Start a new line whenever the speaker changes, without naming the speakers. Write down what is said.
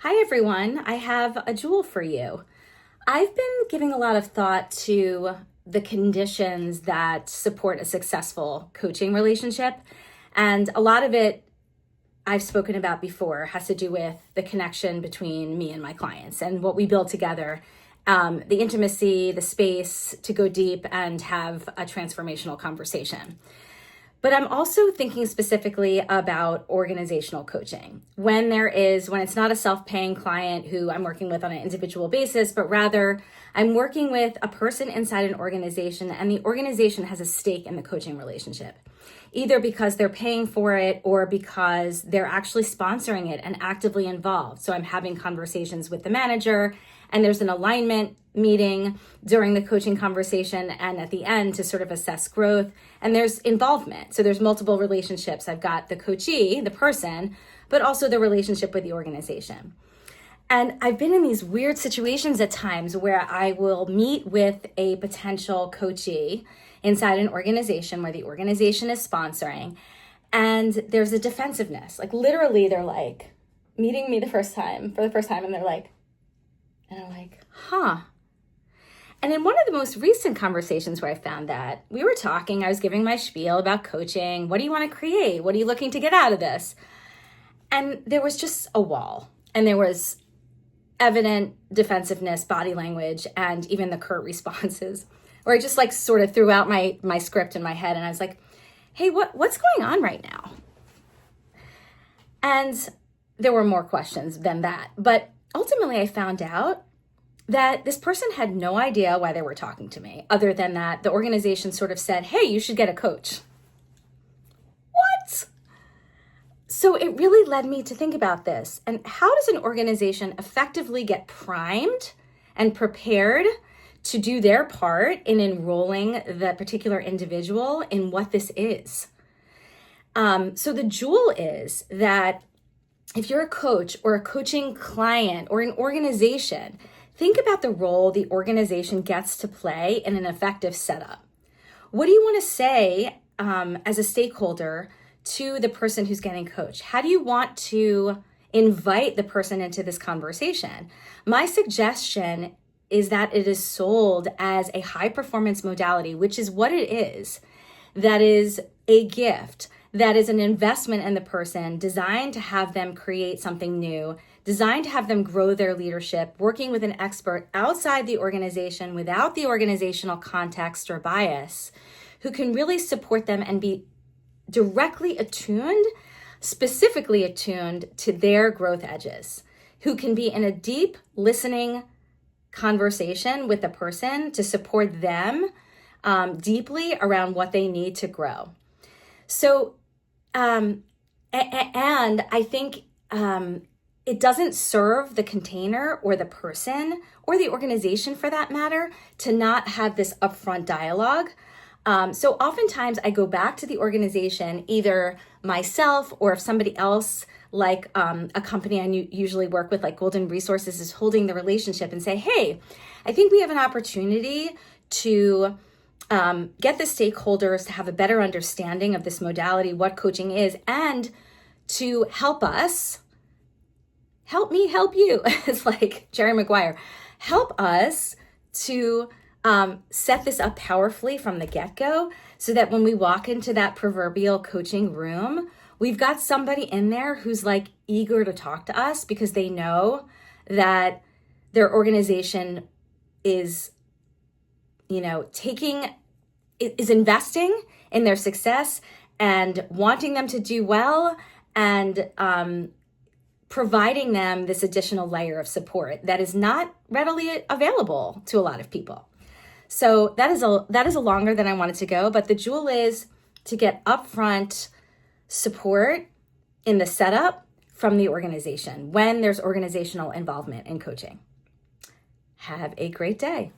Hi everyone, I have a jewel for you. I've been giving a lot of thought to the conditions that support a successful coaching relationship. And a lot of it I've spoken about before has to do with the connection between me and my clients and what we build together, the intimacy, the space to go deep and have a transformational conversation. But I'm also thinking specifically about organizational coaching. When it's not a self-paying client who I'm working with on an individual basis, but rather I'm working with a person inside an organization and the organization has a stake in the coaching relationship, either because they're paying for it or because they're actually sponsoring it and actively involved. So I'm having conversations with the manager and there's an alignment meeting during the coaching conversation and at the end to sort of assess growth, and there's involvement. So there's multiple relationships. I've got the coachee, the person, but also the relationship with the organization. And I've been in these weird situations at times where I will meet with a potential coachee inside an organization where the organization is sponsoring, and there's a defensiveness. Like literally they're like meeting me for the first time, and they're like, and I'm like, huh. And in one of the most recent conversations where I found that, we were talking, I was giving my spiel about coaching. What do you want to create? What are you looking to get out of this? And there was just a wall. And there was evident defensiveness, body language, and even the curt responses, where I just like sort of threw out my script in my head. And I was like, hey, what's going on right now? And there were more questions than that. But ultimately, I found out that this person had no idea why they were talking to me, other than that the organization sort of said, hey, you should get a coach. What? So it really led me to think about this. And how does an organization effectively get primed and prepared to do their part in enrolling the particular individual in what this is? So the jewel is that if you're a coach or a coaching client or an organization, think about the role the organization gets to play in an effective setup. What do you want to say as a stakeholder to the person who's getting coached? How do you want to invite the person into this conversation? My suggestion is that it is sold as a high performance modality, which is what it is. That is a gift. That is an investment in the person designed to have them create something new, designed to have them grow their leadership, working with an expert outside the organization without the organizational context or bias, who can really support them and be directly attuned, specifically attuned to their growth edges, who can be in a deep listening conversation with the person to support them deeply around what they need to grow. So, and I think it doesn't serve the container or the person or the organization for that matter to not have this upfront dialogue. So oftentimes I go back to the organization, either myself or if somebody else like a company I usually work with, like Golden Resources, is holding the relationship and say, hey, I think we have an opportunity to get the stakeholders to have a better understanding of this modality, what coaching is, and to help us, help me help you. It's like Jerry Maguire. Help us to set this up powerfully from the get-go so that when we walk into that proverbial coaching room, we've got somebody in there who's like eager to talk to us because they know that their organization is is investing in their success and wanting them to do well and providing them this additional layer of support that is not readily available to a lot of people. So that is a longer than I wanted to go, but the jewel is to get upfront support in the setup from the organization when there's organizational involvement in coaching. Have a great day.